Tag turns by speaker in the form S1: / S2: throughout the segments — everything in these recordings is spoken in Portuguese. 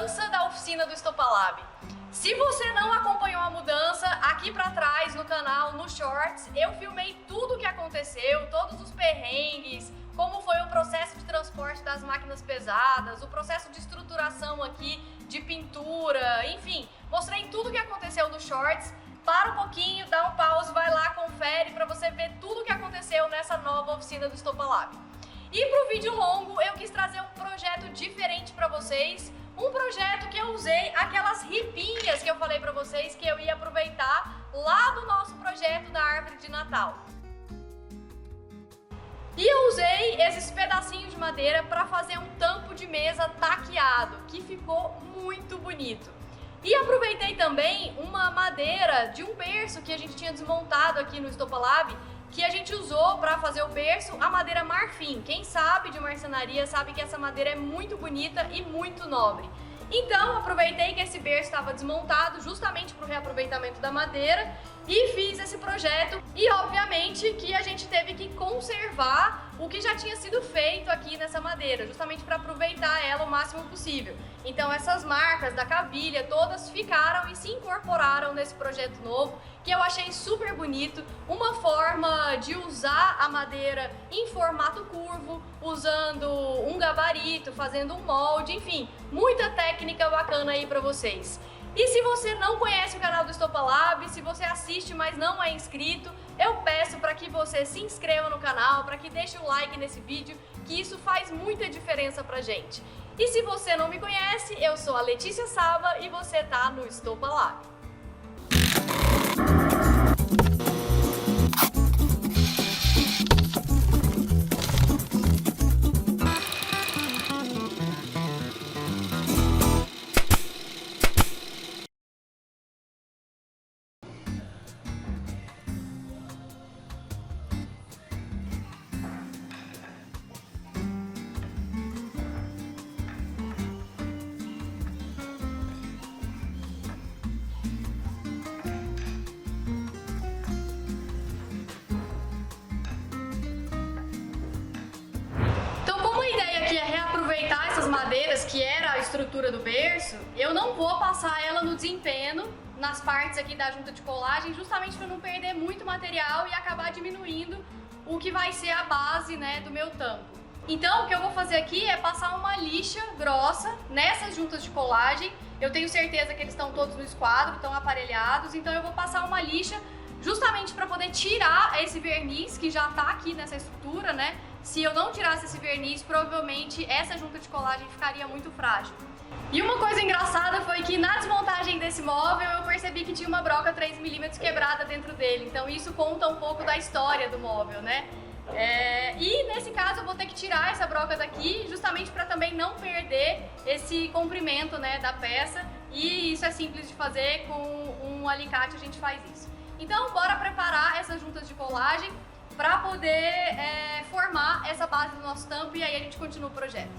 S1: mudança da oficina do Estopalab. Se você não acompanhou a mudança, aqui pra trás no canal, no Shorts, eu filmei tudo o que aconteceu, todos os perrengues, como foi o processo de transporte das máquinas pesadas, o processo de estruturação aqui, de pintura, enfim, mostrei tudo o que aconteceu no Shorts. Para um pouquinho, dá um pause, vai lá, confere para você ver tudo o que aconteceu nessa nova oficina do Estopalab. E pro vídeo longo, eu quis trazer um projeto diferente para vocês, um projeto que eu usei aquelas ripinhas que eu falei para vocês que eu ia aproveitar lá do nosso projeto da árvore de Natal. E eu usei esses pedacinhos de madeira para fazer um tampo de mesa taqueado, que ficou muito bonito. E aproveitei também uma madeira de um berço que a gente tinha desmontado aqui no Estopalab, que a gente usou para fazer o berço, a madeira marfim. Quem sabe de marcenaria sabe que essa madeira é muito bonita e muito nobre. Então aproveitei que esse berço estava desmontado justamente para o reaproveitamento da madeira e fiz esse projeto. E obviamente que a gente teve que conservar o que já tinha sido feito aqui nessa madeira, justamente para aproveitar ela o máximo possível. Então essas marcas da cavilha todas ficaram e se incorporaram nesse projeto novo, que eu achei super bonito, uma forma de usar a madeira em formato curvo, usando um gabarito, fazendo um molde, enfim, muita técnica bacana aí para vocês. E se você não conhece o canal do Estopalab, se você assiste mas não é inscrito, eu peço para que você se inscreva no canal, para que deixe o like nesse vídeo, que isso faz muita diferença pra gente. E se você não me conhece, eu sou a Letícia Saba e você tá no Estopalab. Madeiras, que era a estrutura do berço, eu não vou passar ela no desempenho, nas partes aqui da junta de colagem, justamente para não perder muito material e acabar diminuindo o que vai ser a base, né, do meu tampo. Então o que eu vou fazer aqui é passar uma lixa grossa nessas juntas de colagem. Eu tenho certeza que eles estão todos no esquadro, estão aparelhados, então eu vou passar uma lixa justamente para poder tirar esse verniz que já está aqui nessa estrutura, né? Se eu não tirasse esse verniz, provavelmente essa junta de colagem ficaria muito frágil. E uma coisa engraçada foi que na desmontagem desse móvel eu percebi que tinha uma broca 3mm quebrada dentro dele, então isso conta um pouco da história do móvel, né? E nesse caso eu vou ter que tirar essa broca daqui, justamente para também não perder esse comprimento, né, da peça, e isso é simples de fazer, com um alicate a gente faz isso. Então bora preparar essas juntas de colagem para poder formar essa base do nosso tampo e aí a gente continua o projeto.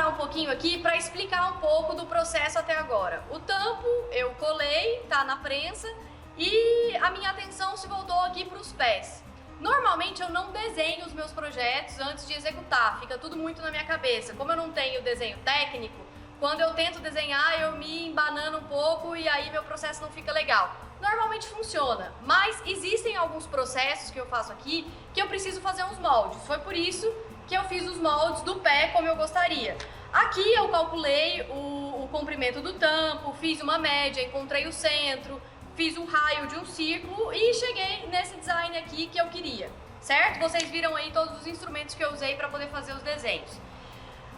S1: parar um pouquinho aqui para explicar um pouco do processo até agora. O tampo eu colei, tá na prensa, e a minha atenção se voltou aqui para os pés. Normalmente eu não desenho os meus projetos antes de executar, fica tudo muito na minha cabeça. Como eu não tenho desenho técnico, quando eu tento desenhar eu me embanano um pouco e aí meu processo não fica legal. Normalmente funciona, mas existem alguns processos que eu faço aqui que eu preciso fazer uns moldes. Foi por isso que eu fiz os moldes do pé como eu gostaria. Aqui eu calculei o comprimento do tampo, fiz uma média, encontrei o centro, fiz um raio de um círculo e cheguei nesse design aqui que eu queria, certo? Vocês viram aí todos os instrumentos que eu usei para poder fazer os desenhos.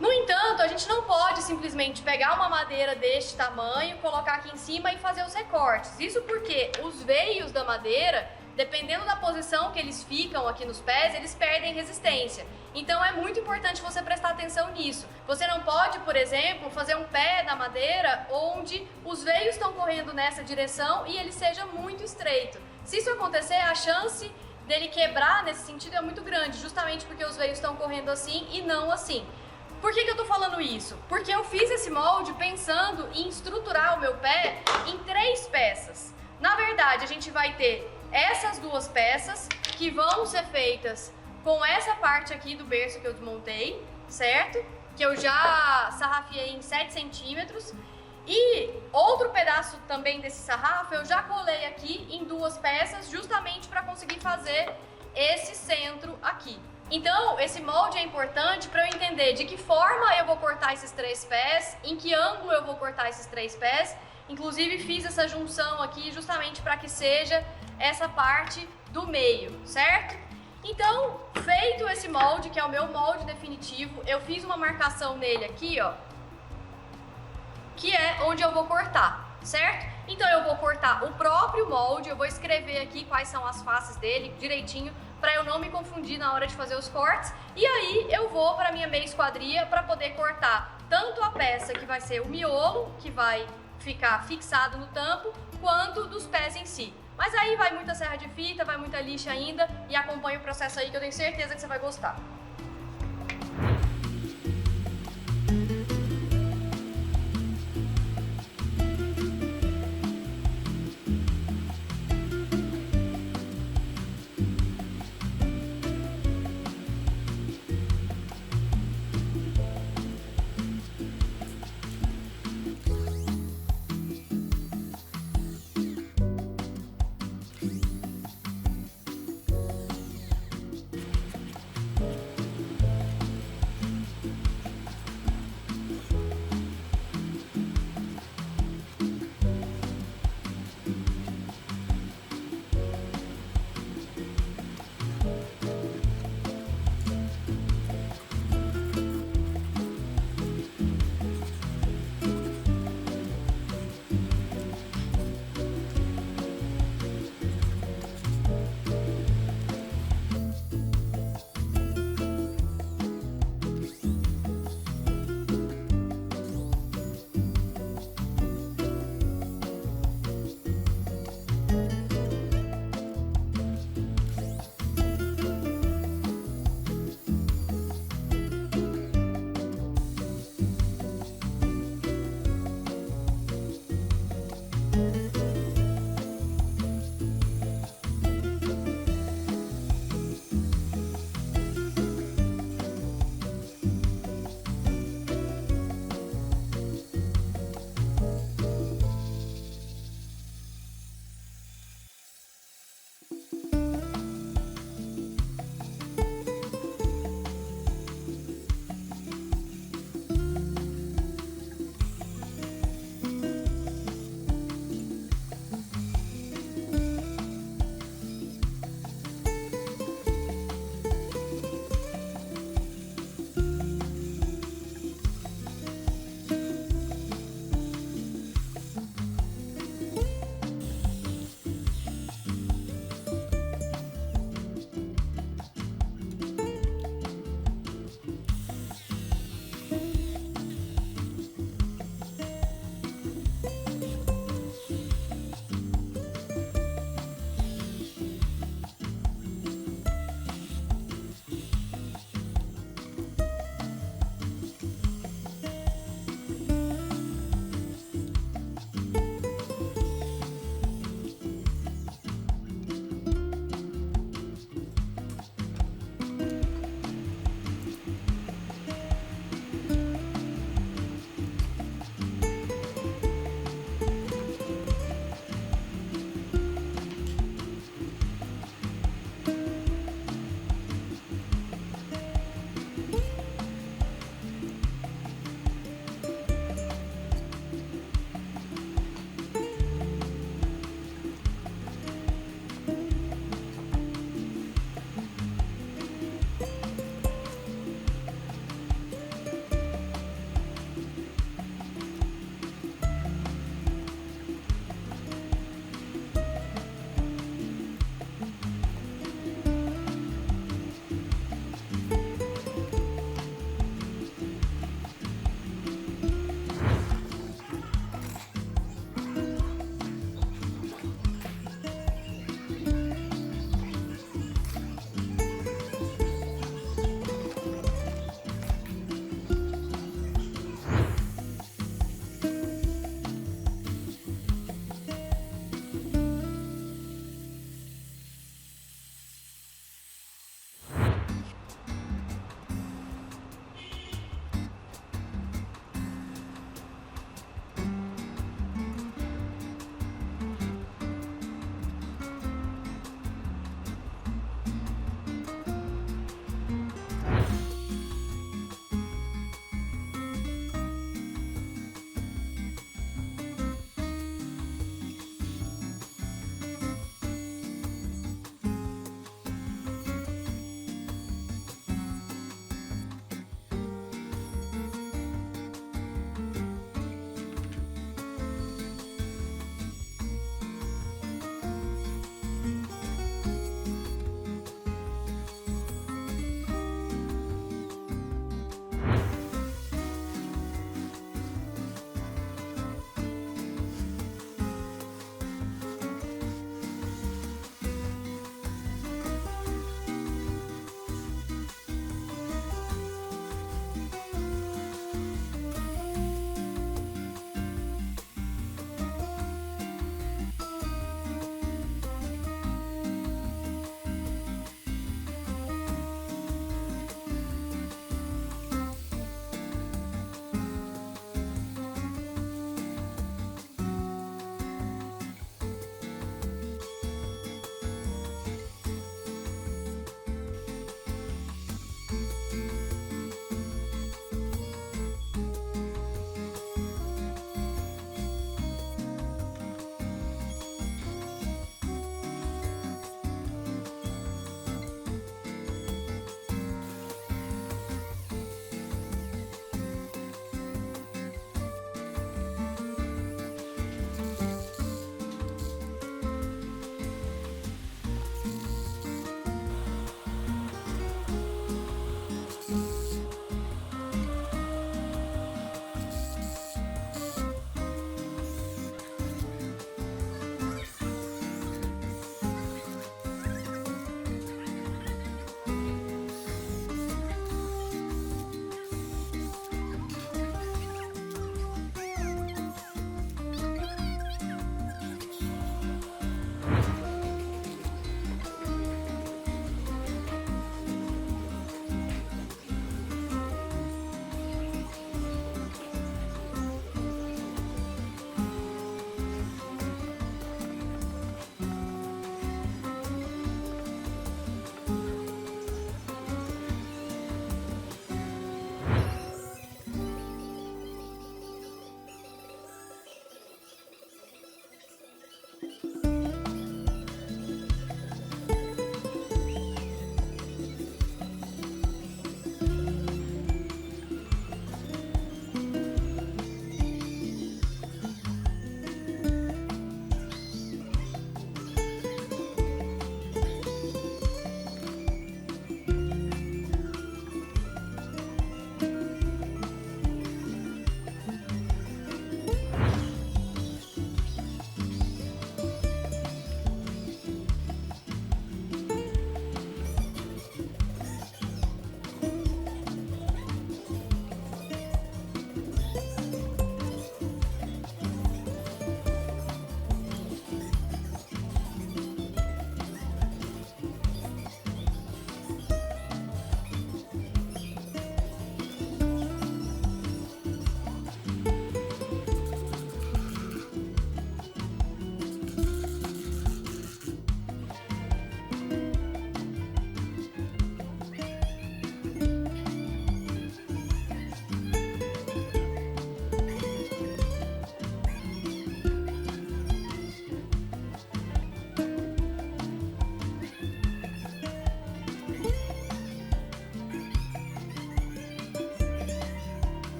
S1: No entanto, a gente não pode simplesmente pegar uma madeira deste tamanho, colocar aqui em cima e fazer os recortes. Isso porque os veios da madeira, dependendo da posição que eles ficam aqui nos pés, eles perdem resistência. Então é muito importante você prestar atenção nisso. Você não pode, por exemplo, fazer um pé da madeira onde os veios estão correndo nessa direção e ele seja muito estreito. Se isso acontecer, a chance dele quebrar nesse sentido é muito grande, justamente porque os veios estão correndo assim e não assim. Por que eu tô falando isso? Porque eu fiz esse molde pensando em estruturar o meu pé em 3 peças. Na verdade, a gente vai ter essas 2 peças que vão ser feitas com essa parte aqui do berço que eu desmontei, certo? Que eu já sarrafiei em 7 centímetros. E outro pedaço também desse sarrafo eu já colei aqui em 2 peças, justamente para conseguir fazer esse centro aqui. Então, esse molde é importante para eu entender de que forma eu vou cortar esses 3 pés, em que ângulo eu vou cortar esses 3 pés. Inclusive, fiz essa junção aqui justamente para que seja essa parte do meio, certo? Então, feito esse molde, que é o meu molde definitivo, eu fiz uma marcação nele aqui, ó, que é onde eu vou cortar, certo? Então, eu vou cortar o próprio molde, eu vou escrever aqui quais são as faces dele direitinho, para eu não me confundir na hora de fazer os cortes. E aí eu vou para minha meia esquadria para poder cortar tanto a peça que vai ser o miolo, que vai ficar fixado no tampo, quanto dos pés em si. Mas aí vai muita serra de fita, vai muita lixa ainda, e acompanha o processo aí que eu tenho certeza que você vai gostar.